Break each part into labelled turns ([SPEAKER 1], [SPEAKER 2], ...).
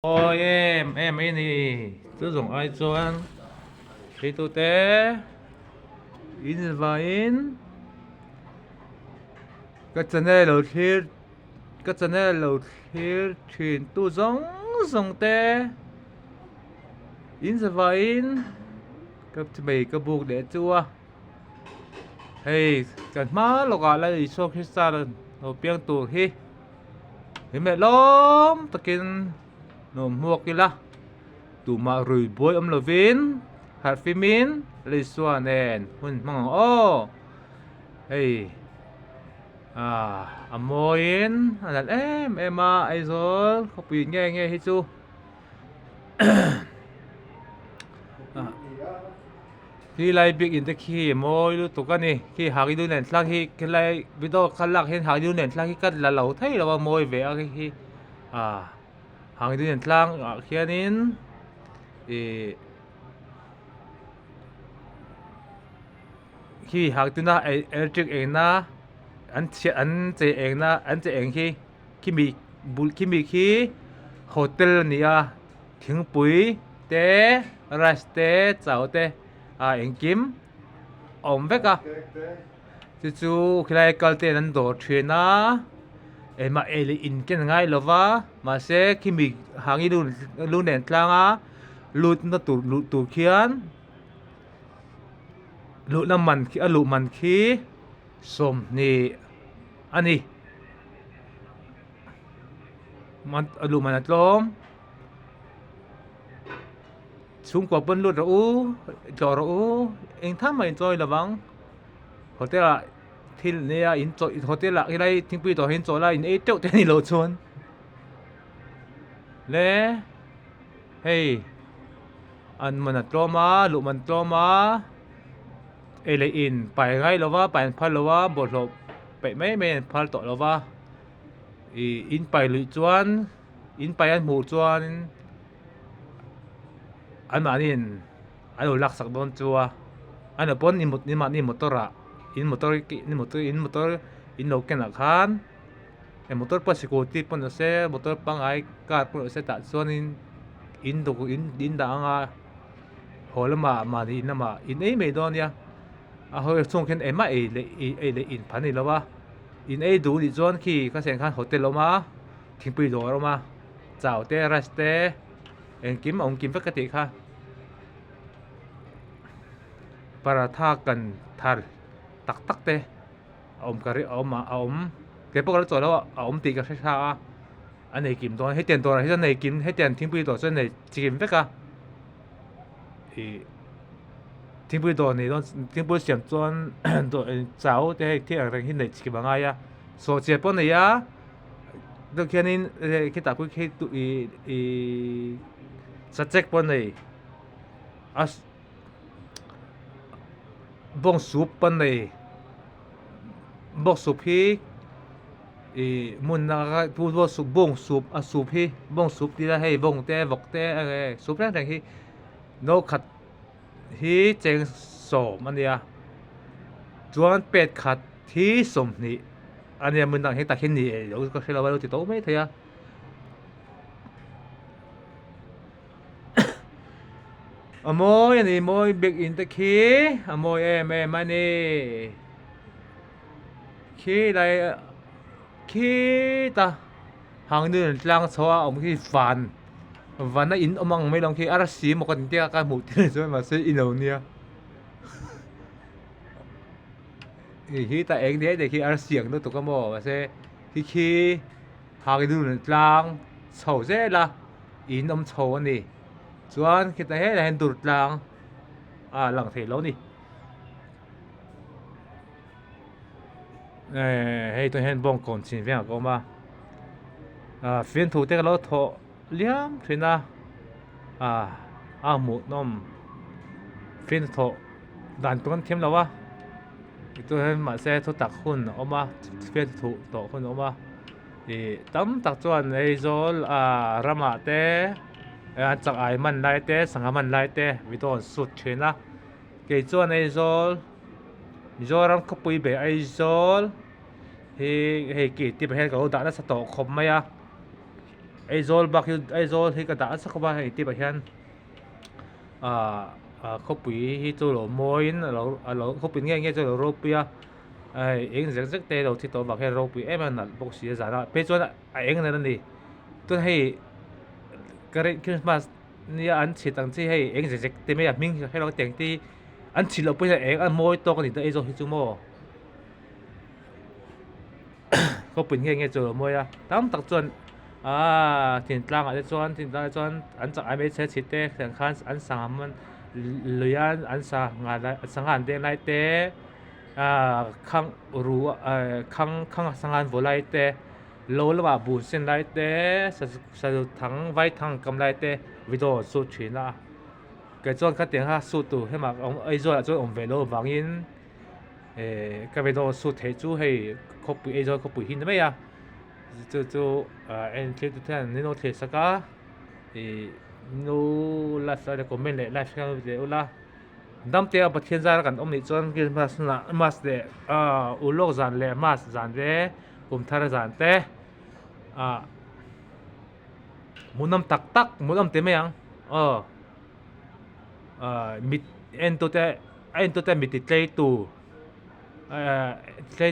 [SPEAKER 1] Ôi em ấy nè, tớ dùng ai cho ăn thì tôi té in và in cái chân này đầu tiên cái chân này đầu tiên chuyển tu giống giống té in và in cái mày cái buộc để chua hey cái má lo gọi là so khi xa rồi nó biếng tù hi mẹ lắm ta kinh nó mua cái la tụ mà rủi bôi âm lô vin hạt phim min lấy xua nền hun mong ô hey amoin là em ai rồi không bị nghe nghe hết chú khi lại biết in khi môi lu tụ cái này khi hàng đi nền sang khi lại video khăn lạc hiện hàng đi nền sang khi cắt là lâu thấy là môi về khi hàng đi nền sang khi anh thì khi hàng tu na electric eng na anh chạy eng na anh chạy eng khi mi khi hotel nia thing pui te raste chao te eng kim om veka chu khi lai kal te nan do thina mà ele in ken ngai lova mà se khi mi hangi lu nen tlanga lut na tu khian lu na man khi alu man khi som ni ani man alu man atlom chung kwa pon lu ro cho ro eng tham mai enjoy lawang hotel a thil ne a in choi hotel a ilai thingpui to hin chola in e teu te ni lo chon le hey an man atloma lu man tloma ele in pai ngai lova pai phal lova bo lo pe mai men phal to lova in pai lui chuan in pai an mu chuan an manin alo lak sak don chua an pon ni ma ni motora in motor in lo ken khan e motor pa security pon se motor pang ai car pon se ta chuan in do in da anga holma ma ni na ma in ei me don ya hơi chung khen em ai le in phan ni lawa in ei du ni chuan khi ka sen khan hotel lo ma thingpui do ro ma chao te raste eng kim ong kim vek ka ti kha paratha kan thar tak te om kari om ke pok la chaw lo om ti ka sha anh này kim don he tiền to he này kim he tiền thingpui do chuan này kim veka thingpui do này don thingpui siam chuan do chao te thi ang hin nei chi banga ya so che pon này ya do khianin khi ta ku khi tu sa check pon này as bong soup pon này bong soup hi mun na pu bo soup bong soup a soup hi bong soup ti la hei bong te vok te soup ra thang hi no khat hi cheng so mania chuan pet khat thi som ni ania mun dang he ta khin ni lo ko khela wa lo ti to mai thaya amoi ani moi big in the khi amoi em ani khi lai khi ta hàng nữa lang choa ông khi phàn và nó in ông mấy đồng khi ara xí một con tia cái một tia rồi mà sẽ in đầu nia khi ta anh đấy để khi ara xiềng nó tụi cái mỏ mà sẽ khi hàng nữa lang sầu dễ là in ông sầu anh đi chuan khi ta hết là hình tụt lang lằng thể lâu đi hay tôi hẹn bông còn xin phép cô mà phiên thủ tế lo thọ liam thế na một năm phiên thọ đàn tuần thêm lâu tôi hẹn mà sẽ thu tạc hun mà phiên thủ thọ hun mà thì tấm tạc chuan ấy rồi rama te anh chắc ai man lại te sang man lại te vì tôi sụt thế na cái chuan ấy rồi Mizoram ko pui be Aizol he ki ti he ko da na sa to khom maya Aizol bakil Aizol hi ka da sa ba hi ti ba hian khopui hi chu lo moin lo khopin nge chu lo ropia ai eng zek zek te lo thi to ba he ropui em an bok si za na pe chuan a eng na ni tun hei current Christmas nia an chi tang chi hei eng zek zek te me a ming he lo teng ti an chi lo pe eng an moi to ka ni ta Aizol hi chu mo khopin nge chu lo moi a tam tak chuan thiên tlang ở chuan thiên tlang chuan an chak ai me che chi te thang khan an sang man luyan an sa nga la sang han de lai te khang ru khang sang han volai te lo la ba bu sen lai te sa thang vai thang kam lai te video su chin la cái chuan ka tiếng ha su tu he ma ông ai zo chuan ông về lo wangin cái video su the chu hei copy ai zo copy hin me ya chu en ke tu tan ni no the saka no la sa de comment le live ka de ula dam te ba thien za kan om ni chon ki mas de u lok zan le mas zan de kum thar zan te munam tak tak munam te me yang mit en to te mit tlei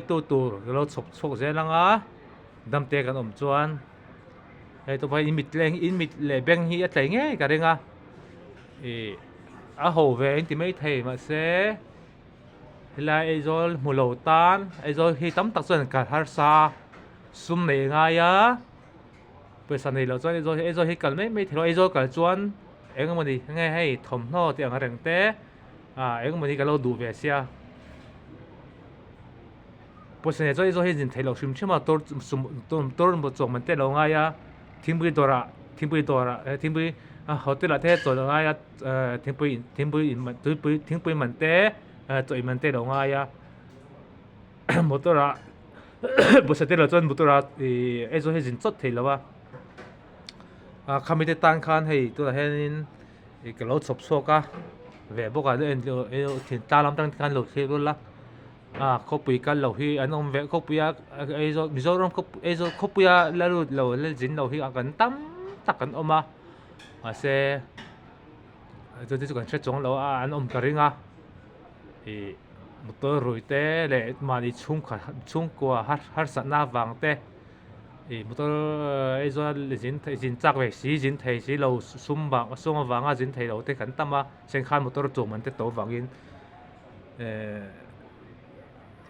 [SPEAKER 1] tu lo chok ze langa dam te kan om chuan hei to bai in mit le beng hi a tlei nge ka renga a ho ve in ti mai thei ma se hilai Aizol mulo tan Aizol hi tam tak chuan ka har sa sum nei nga ya pesa nei lo chuan Aizol hi kal mai thelo Aizol kal chuan eng mani nge hei thom hno te ang reng te eng mani ka lo du ve sia pesa nei Aizol hi jin thelo shim chima tor mo chok man te lo nga ya thingpui hotel la the to lo nga ya thingpui man te choi man te lo nga ya motora pesa te lo chuan motora Aizol hi jin chot thei lo wa khamite tan khan hei tu la henin ke lo chop soka ve boka de en thin ta lam tang khan lo thei la khopui kan lo hi an om ve khopuya Aizol Mizoram Aizol khopuya la ru lo le jin lo hi kan tam tak kan oma se chu kan che chong lo an om ka ringa motor rui te le mani chung kwa har sa na wang te motor Aizol le jin chak ve si jin thei si lo sum wanga jin thei lo te kan tama sen khan motor chu man te to wangin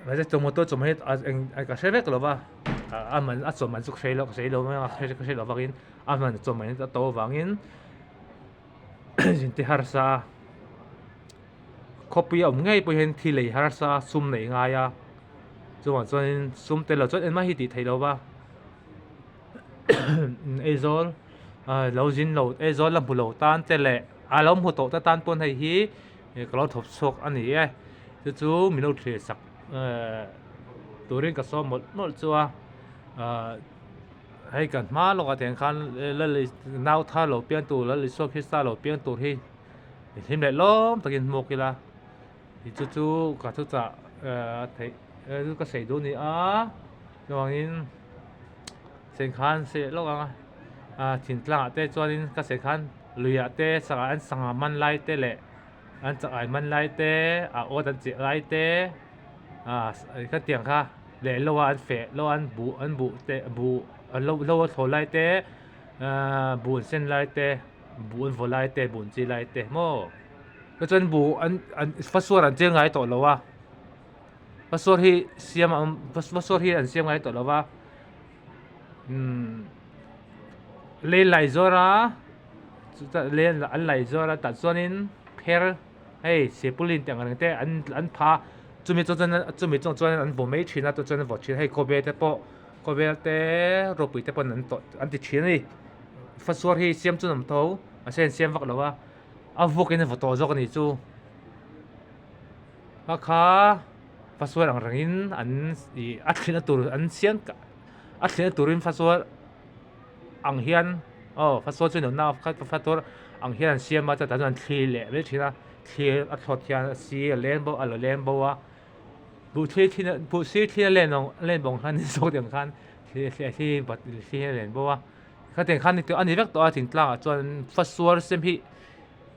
[SPEAKER 1] mà cái trong motor trong hết cái xe vét rồi ba mình trong mình chụp xe lo mà xe lo vangin mình trong mình to vangin gente harsa copy ông ngay bây hiện thì lấy harsa sum này ngay à cho nên sum tên là cho em mà hi thấy lo ba Aizol lâu jin lâu Aizol làm lâu tan tên lệ lâu một tổ tan pon hay hi cái lo thop sok anh ấy chú mình đâu thể sắc turin ka so mol chua hei kan ma lo ka ten khan la nau tha lo pian tu la li so khista lo pian tu hi him le lom takin mokila hi chu ka thu cha thei ka sei do ni lawangin sen khan se lo nga thin tlang te chuanin ka se khan luya te sanga an sanga man lai te le an chak ai man lai te o dan che lai te cái tiếng ha để lâu ăn phê lâu ăn bu te bu lâu lâu thổ lại te bu sen lại te bu ăn vô lại te bu chi lại te mo cái chân bu ăn phát xuất ăn tiếng ngay tổ lâu phát xuất hi xiêm phát xuất hi ăn xiêm ngay tổ lâu lên lại rồi ra lên ăn lại rồi ra đặt cho nên pair hey xe pulin tiếng anh te ăn pha chuẩn bị cho anh bộ mấy chuyện đó cho anh vợ chuyện hay cô bé te rồi bị te bọn anh thì chuyện này phát xuất hi xem cho nằm thấu xem vắt đâu vô cái này vợ tổ cho cái này chú khá phát xuất rằng rằng anh khiến tụi anh xem khiến tụi anh phát xuất anh hiền phát xuất cho nó phát xuất anh hiền xem mà ta anh thi lệ mấy chuyện đó thi thoát thiên si lên bao bu thi lên bông khan số điểm khan thi bật thi lên bao khá tiền khăn thì tôi ăn đi vác tôi thỉnh tlang chọn phát suar xem hi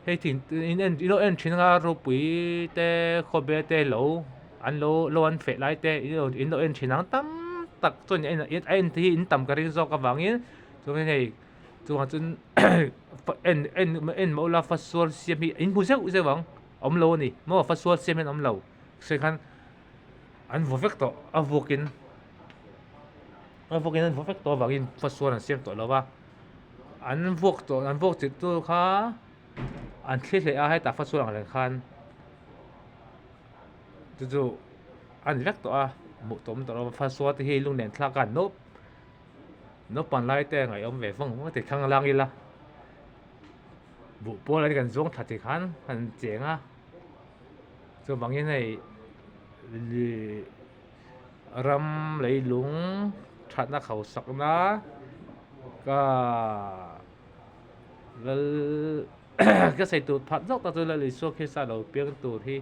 [SPEAKER 1] hay thỉnh in en chín nga ro pui te khobe te lo an lo an fe lai te in en chín ang tam tak chọn en thì in tam ka ring zo ka wangin cho nên này cho chun en mo la phát suar xem hi in bu se wang om lo ni mo phát suar xem en om lo se khan an vô vek to avokin an vô vek to wangin phát suar an xem to lo wa an vok ti tu kha an thli a hai ta phát suar ang khan chu an vek to a mu tom to phát suar ti hi lung nen thla kan no pan lai te ngai om ve phong mo ti khang lang ila bu po lai kan zong thati khan an chenga chu wangin nei ram lấy lúng chặt na khẩu sặc na cả lơ cái xây tụt phát dốc ta tôi là lấy số khi xa đầu biếng tụt thì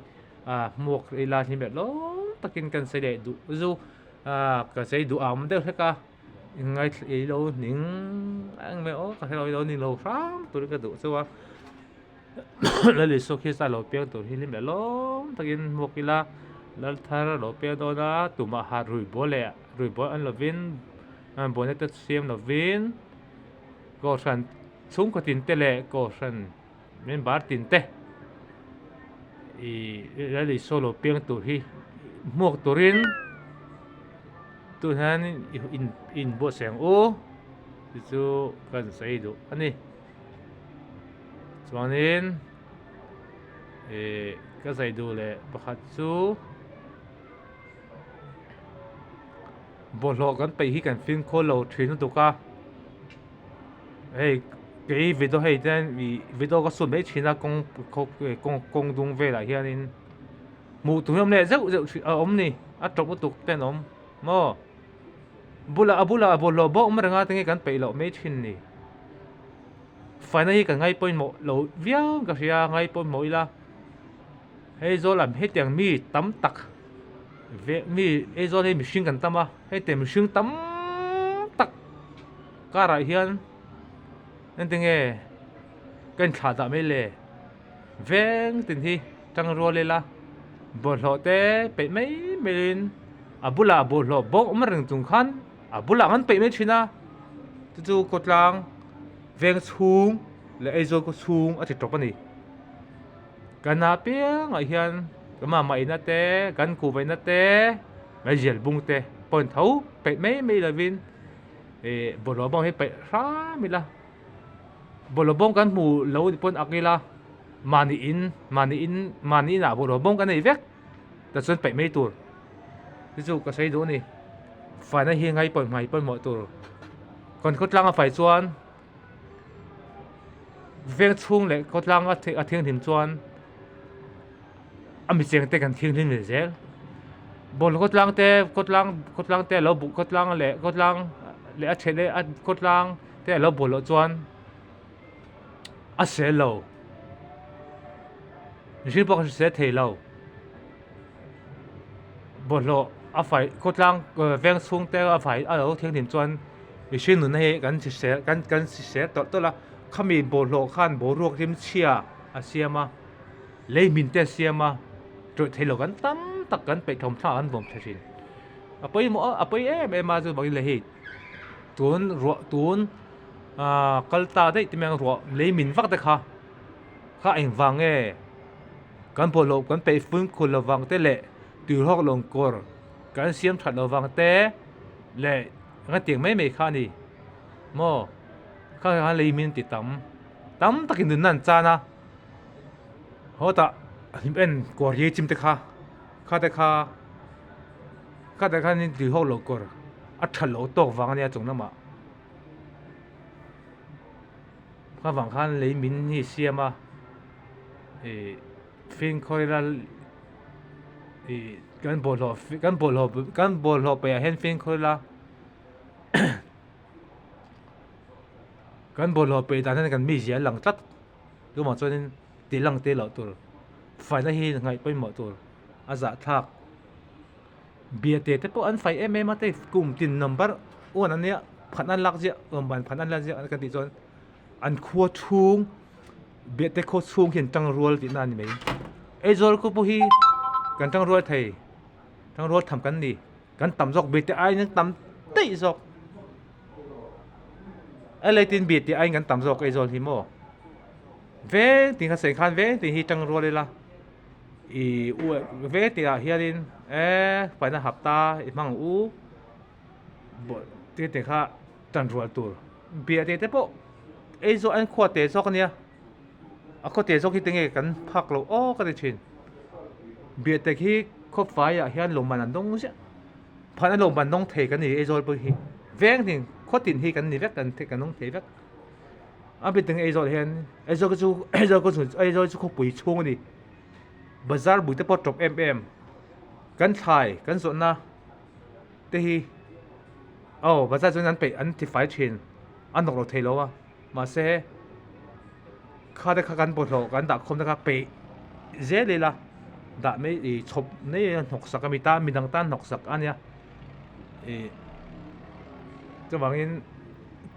[SPEAKER 1] muộc là thì mẹ nó ta kinh cần xây để đủ du cái xây đủ ẩm đều hết cả ngay ý đâu những anh mẹ ó cái đâu những lâu lắm tôi cái đủ sao lấy số khi xa đầu biếng tụt thì mẹ nó ta kinh muộc là lal thar lo pe do na tuma ha rui bo an lovin an bonet siam lovin ko san chung ko tin te le ko san men bar tin te i la solo piang tu hi mok turin tu han in bo seng o chu kan sai do ani chuanin ka sai do le pakhat chu bộ lọ gần bảy hi cảnh phim khô lầu chuyến tụ ca, hey cái video hay tên vì video có số mấy chuyến là công dung về lại hiện nên mù tụi hôm nay rất ông nè trong một tục tên ông mà bộ lọ bộ mà đang nghe cảnh bảy lọ mấy chuyến nè phải nói cái ngay point một lọ viết cái gì ngay point một là hay do làm hết tiền mi tắm tắc về mi ấy do đây mình sinh cần tâm à hay tìm sinh tắm tắc cả lại hiện nên tiếng nghe cần trả tạ mấy lệ veng tình thi trăng rùa lên là bộ lọ té bị mấy lên bộ lọ bốc mà rừng tung khăn bula ngăn bị mấy chuyện à chú cột lang veng xuống là ấy do có xuống ở trên trọc này cái nào biết ngài hiện cái mà mày nát té gan cụ vậy nát té ngay dẻo bung té bồn thấu bị mấy là vin bộ lọ bông hết bị ra mi là bộ lọ bông gan mù lâu thì bồn akila mani in là bộ lọ bông cái này vét ta xuân bị mấy tuổi ví dụ cái xây đồ này phải là hiện ngay bồn mọi tuổi còn cốt lang phải chuan veng chung lại cốt lang ở thiên thìm chuan mình xem cái thiên thìm này dễ bộ cốt lang te lâu bộ cốt lang lẽ chế lẽ cốt lang te lâu bộ lọ chuan sẽ lâu riêng bộ sẽ thấy lâu bộ lọ phải cốt lang veng chung te phải ở đâu thiên thìm chuan mình xin luôn này gan sẽ tốt là kami bộ lọ khan bộ ruột thêm chia xem mà lấy mình te xem mà rồi thấy lo gan tâm tắc gan bị thòng thả gan vòng thay xin bây em mà rồi bằng lấy tuôn kalta đấy thì mình ruột lấy mình vắt đấy khá anh vàng nghe gan bộ lọ gan bị phun khul lo vàng te lệ từ học lòng cor gan xem thật lo vàng te lệ gan tiếng mấy khá đi mò khá lấy mình thì tắm tắc in nan cha na họ ta em quả gì chim te khá nên từ học lâu cor thật lâu to vàng này chúng nó mà khá vàng khá lấy mình hi xem mà phim coi là gan bộ lọ bây giờ phim coi là gan bộ lọ bây giờ nên gan mi gì lăng chất đúng mà cho nên tí lăng tí lọ tuổi phải là hi ngày bây mọi tuổi dạ thạc bia tê thế bộ anh phải em mà tê cùng tiền number uốn anh nhá พันอันลักเจ้ามันพันอันลักเจ้ากันที่จนอันขั้วชุ่งเบียดแต่ขั้วชุ่งเห็นจังรัวที่นั่นไหมไอ้จอลก็พูดกันจังรัวไทยจังรัวทำกันดีกันต่ำจอกเบียดแต่ไอ้ยังต่ำตีจอกอะไรที่เบียดแต่ไอ้กันต่ำจอกไอ้จอลที่โม่เวที่เขาเสียงคันเวที่ฮีจังรัวเลยล่ะอีอูเวที่เฮียดินไปนะหับตาอีมังอูบ่ที่เด็กข้าจันรัวตัวเบียดแต่พวกไอ้จอลอันขวดเตะจอกเนี่ยขวดเตะจอกที่ตั้งกันพักเราโอ้ก็ได้ชินเบียดแต่ที่คบไฟเฮียนลงมันอันตรงใช่พันอันลงมันต้องเทกันนี่ไอ้จอลไปฮีเวงที่ขวดตินฮีกันนี่เวกันเทกันต้องเทเวกเป็นตั้งไอ้จอลเฮียนไอ้จอลก็จู่ไอ้จอลก็จู่ไอ้จอลก็ปุ๋ยช่วงนี่บาซาร์บุยแต่พอจบกันไทยกันส่วนน่ะแต่ฮีบาซาร์จนนั้นไปอันที่ไฟชินอันตกเราเทแล้วมาเซ่ข้าได้ข้ากันปวดหัวกันดักคมนะครับไปเจเลยล่ะดักไม่ชบนี่หกสักมีตามีดังต้านหกสักอันเนี้ยจะว่างี้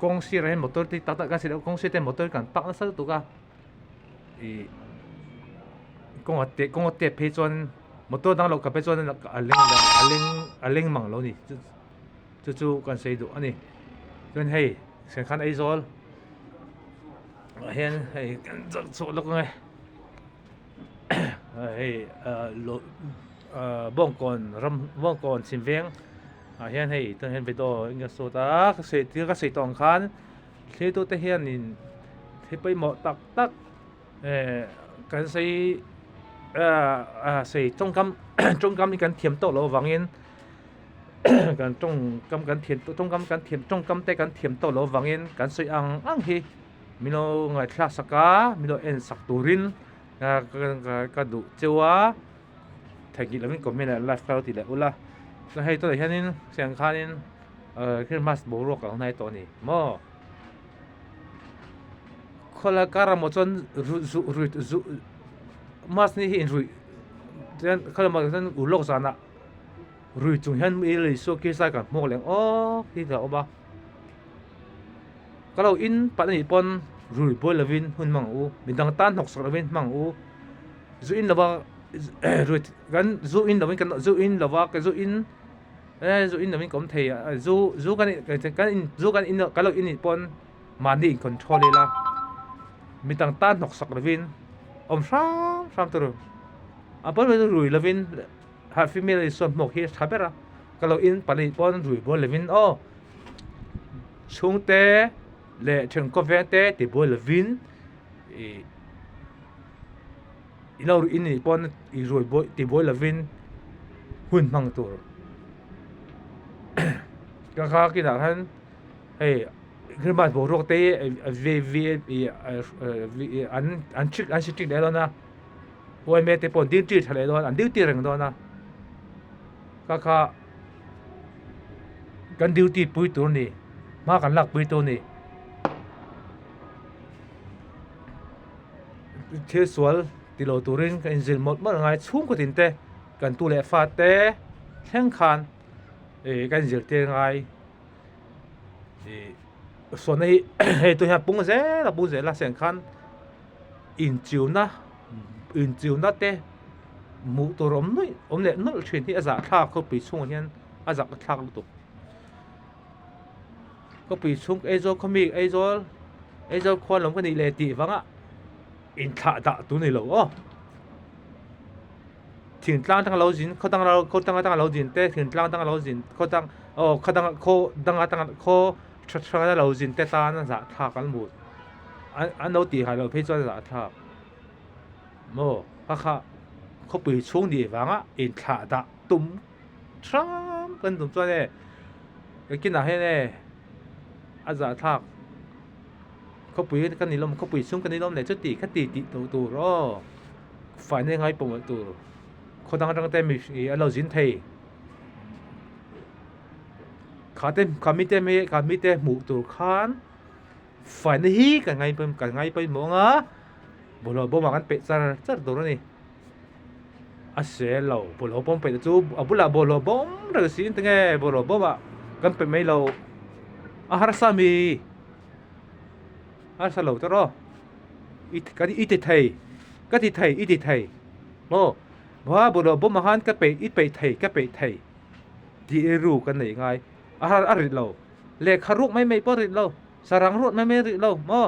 [SPEAKER 1] กงสีอะไรมอเตอร์ที่ตัดกันเสร็จแล้วกงสีเต็มมอเตอร์กันปักนั่นสักตัวก็กงอัดเตะเพจวนมอเตอร์ดังเรากับเพจวนอันเล่งมังเรานี่จู่กันเสียดูอันนี้จนให้เสียงคันไอโซลเห็นให้กันจะสุดแล้วไงให้บ้องก่อนบ้องก่อนสินเวียงเห็นให้ตั้งเห็นไปต่ออิงกับโซตาเสียที่ก็เสียตองคันเสียตัวแต่เห็นนี่ที่ไปหมอตักกันเสียจงกำในการเทียมโตเราหวังเงินการจงกำการเทียมจงกำการเทียมจงกำแต่การเทียมโตเราหวังเงินการเสียอังฮีมีโนไงทราสกามีโนเอ็นสักตูรินก็ดูเจ้าแทกิแล้วมันก็ไม่ได้ไลฟ์สไตล์ที่แล้วล่ะแล้วให้ตัวไหนแค่นี้เสียงคันนี้ขึ้นมาสบูรกับในตัวนี้มั่วคนละการมอจนรุมาสนี่เห็นรุยเจ้าคนละมาจนอุลกสานะรุยจงเห็นมีเลยสุกี้ใส่กันมั่วเลยที่เดียวบ้าก็เราอินปัจจุบันรุยบอยลวินหุ่นมังอูบินดังตันหกสักลวินมังอูจูอินละว่ารุยกันจูอินละวินกันจูอินละว่ากันจูอินละวินก็ไม่เทียจูกันอินก็เราอินปนมันนี่คอนโทรลเลยละบินดังตันหกสักลวินซ้ำตัวปนเป็นรุยลวินฮาร์ฟิเมลส่วนหมกเฮียทับเบระก็เราอินปัจจุบันรุยบอยลวินช่วงเตะเละถึงก็เวนเตติบอยลวินเราอินนี่ปอนรวยบอยติบอยลวินหุ่นมังตัวก็ข้ากินอาหารขึ้นมาบอกรกเตอันชิคได้แล้วนะบอยเมตปอนดิ้วตีทะเลด้วยอันดิ้วตีเริงด้วยนะก็ข้ากันดิ้วตีปุยตัวนี้มากันลักปุยตัวนี้เที่ยวสวนติโลตูรินกันจิลหมดเมื่อไงชุ่มก็ตินเตกันตูเล่ฟาเตแข่งขันกันจิลเตไงส่วนนี้ตัวอย่างปุ่งเสละปุ่งเสละแข่งขันอินจิวนะเตมูตัวรมนุ้ยเนี่ยนุ่งเชนที่อาจารย์ท่าเขาปีช่วงนี้อาจารย์ท่าเขาตุกก็ปีช่วงไอโจเขามีไอโจคนหลงกันนี่เลยตีฟังอินท่าด่าตัวนี้หรอถึงตั้งเราจินเขาตั้งเราจินเต้ถึงตั้งเราจินเขาตั้งเขาชัดเราจินเต้ตานั่นจะท่ากันหมดอันเราตีให้เราเพื่อจะท่าโม่เขาไปช่วงนี้ฟังอินท่าด่าตุ้มช้ำกันตุ้มตัวเนี่ยก็กินอะไรเนี่ยอาจจะท่าเขาปุ๋ยกันนี่ลมเขาปุ๋ยชุ่มกันนี่ลมเนี่ยจุดตีแค่ตีตัวรอฝ่ายนี่ไงปุ่มตัวเขาตั้งแต่มีเราจินเทขามิเตหมูตัวคานฝ่ายนี่กันไงไปมองบ่มากันเป็ดจัดตัวนี่เสียเราบ่เราบ่เป็ดจูบ่เราบ่เราบ่เราสิตั้งไงบ่เราบ่กันเป็ดไม่เรา ahar sami ahar salo taro it thầy cái thì thầy ít thầy môว่าบุรุษบ่มาหันก็ไปอีไปไทยก็ไปไทยที่รู้กันได้ไงอะไรเราเลขารุกไม่ปริเราสรังรุกไม่ริเรามอ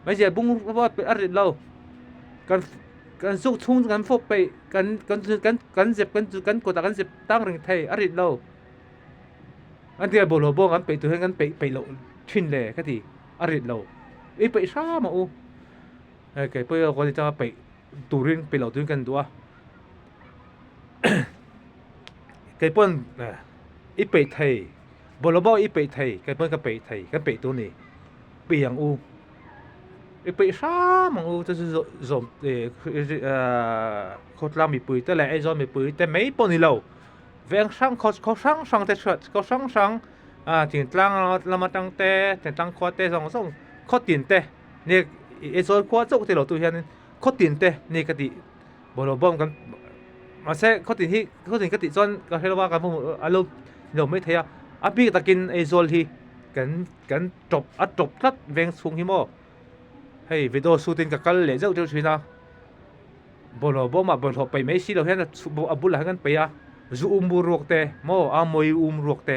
[SPEAKER 1] ไม่ใช่บุ้งว่าเป็นอะไรเรากันสุกทุ่งกันฟบไปกันเจ็บกันกดกันเจ็บตั้งเรื่องไทยอะไรเราอันที่บุรุษบ่กันไปตัวกันไปเราชินเลยก็ที่อะไรเราอีไปช้ามาโอ้โอเคเพื่อคนที่จะไปตูรินไปเหล่าตัวกันตัวไก่ป้นอีเป็ดไทยบอลบอลอีเป็ดไทยไก่ป้นกับเป็ดไทยกับเป็ดตัวนี้เปียงอูอีเป็ดช้ามังอูจะจมเขาทำมีปุ๋ยแต่แหละไอ้จอมมีปุ๋ยแต่ไม่ปนนี่เราเวียงช่างเขาช่างแต่เฉิดเขาช่างถึงตั้งเรามาตั้งแต่ถึงตั้งควอแต่สองเขาตีนแต่เนี่ยไอ้จอมควอจุกที่เราตัวเห็นเขาตีนเตะนี่กติบอลบอมกันมาเซ่เขาตีนที่เขาตีนกติจนก็ให้เราว่ากันพวกอารมณ์เราไม่เทียอ่ะพี่ตะกินไอ้โซลที่กันจบทัดเวงสูงหิมอให้วิดีโอสูตินกับกันเลยเจ้าชินะบอลบอมมาบอลไปไม่สิเราเห็นอับุลหลังกันไปอ่ะจูมูรวกเตะมออามวยรวกเตะ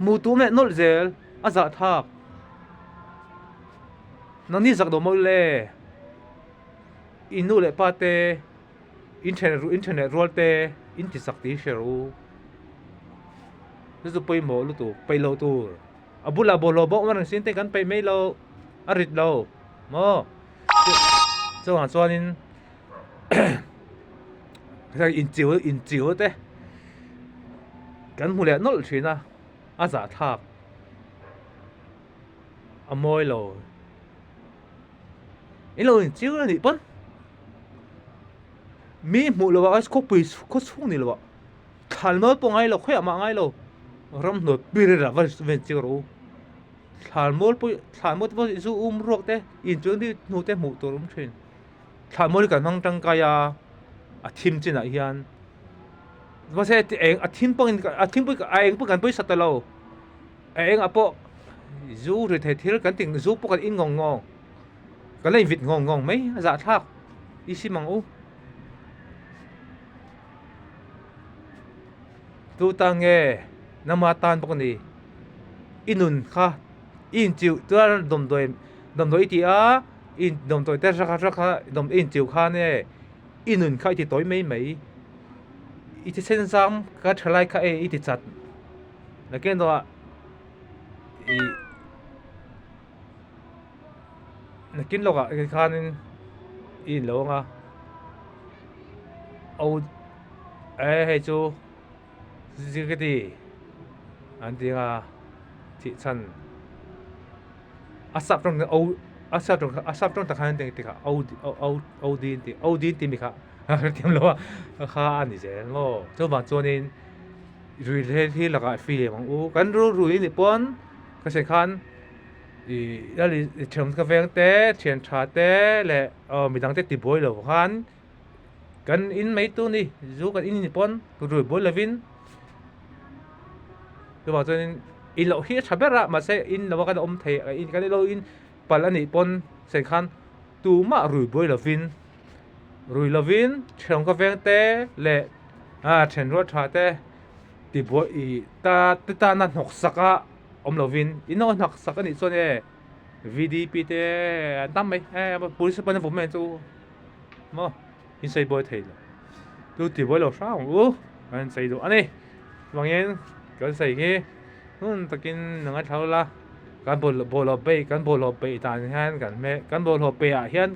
[SPEAKER 1] มูตุ้มเนี่ยนอลเซลอาซาทักนั่นนี่สักดอกมอลเล่อินนูเลปาเตอินเทอร์เน็ตรัวเตอินทิสักติเชรูรู้สึกไปหมดรู้ตัวไปเราตัวอับุลาบอลบอกว่าหนังสินเตกันไปไม่เราอาริดเรามอส่วนนี้คืออินจิวเตกันหูเล่นนอลชินะอาซาทักอมอยเราอินเราอินจิวนี่ปนมีหมู่เราว่าเขาไปเขาช่วงนี้เราว่าทันเมื่อปงไงเราค่อยมาไงเรารำหนวดปีระว่าเวนจิรู้ทันเมื่อว่าจะรวกเตอินจนที่หนูเตหมู่ตัวรุ่มเชนทันเมื่อกันทั้งจังกายทีมจีนอะไรยันว่าเสียเองทีมปงทีมปงเองปงกันไปสัตว์เราเองปะจูหรือเที่ยวกันติงจูปกันอินงงกันเลยวิดงงไหมจะทักอีสิมังอูตัวตังเงน้ำมาตานปกติอินุนค่ะอินจิวตัวดมโดยที่อินดมโดยแต่สักดมอินจิวค่ะเนี่ยอินุนค่ะที่ตัวไม่อีที่เส้นซ้ำก็ทลายค่ะอีที่จัดแล้วก็ตัวนักกินโลกค่ะนี่อินโลกเอาให้จู这个的，安迪啊，提倡阿萨中的阿萨中的看定的卡，欧迪的米卡，點咯啊，ข้าอันนี้เจ้าโง่เจ้าบางตัวนี้รุยที่หลักฟีเลยมั้งกันรุยนี่ปนก็เช่นกันแล้วเชื่อมกับเวงเต้เชื่อมชาเต้และมีดังเต้ติบอยเลยกันอินไม่ตัวนี้จูกันอินนี่ปนรุยบอยเลวินคือบอกตัวนี้อินเราที่ชับเบระมาเซอินเราว่ากันอมเทอินกันเราอินปัลลันนี่ปนเส้นขันตัวมารุยบอยเลวินเชื่อมกับเวงเต้และเชื่อมรถชาเต้ติบอยตานั่นหกสักอมเลวินอินน้องหกสักนี่ส่วนเนี่ยVDP เต้ตั้มไหมpolice เป็นผมเองตัวมั้งอินใส่บอยเทลตัวติบอยเราสร้างอันใส่ตัวอันนี้บางอย่างก็ใส่กี่ตะกินหนังเท้าละการบอลไปการบอลไปต่างกันกันแม่การบอลไปเฮียน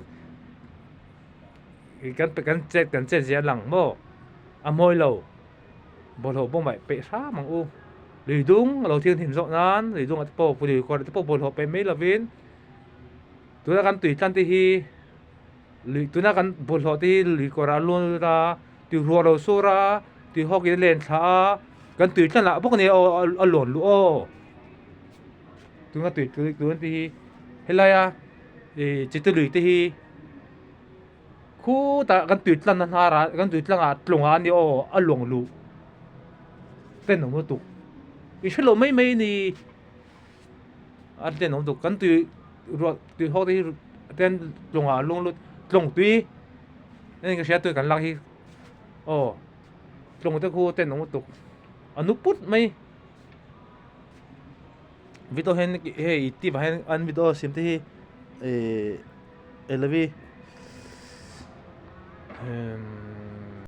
[SPEAKER 1] กันเจ็ดเสียหลังบ่มวยเราบอลบ่งไปเปะช้ามังหรือดุ้งเราเที่ยงถิ่นสองนั้นหรือดุ้งอัตโปผู้ดีกว่าอัตโปบอลไปไม่ละวินตัวนั้นกันตุยจันทีหรือตัวนั้นกันบอลที่หรือกว่าลุนราตัวรัวเราสู้ราตัวฮอกกี้เล่นช้ากันตุยจันละพวกนี้เอาหล่นรู้ตัวนั้นตุยตัวนั้นที่เฮลัยจิตตุยที่คู่แต่กันตุยจันนั้นหาระกันตุยจันลงอันนี้เอาหลงรู้เต้นหนุ่มตุกอีเชลไม่นี่ อันเดนผมตุกันตุยรัวตุยฮอกที่เต้นลงหาลงลุลงตุยนี่ก็เสียตุยกันลักที่โอ้ลงตะคูเต้นผมตุอันนุปุ๊ดไหมวิดีโอเห็นเฮ้ยที่มาเห็นอันวิดีโอสิมที่เออเลวี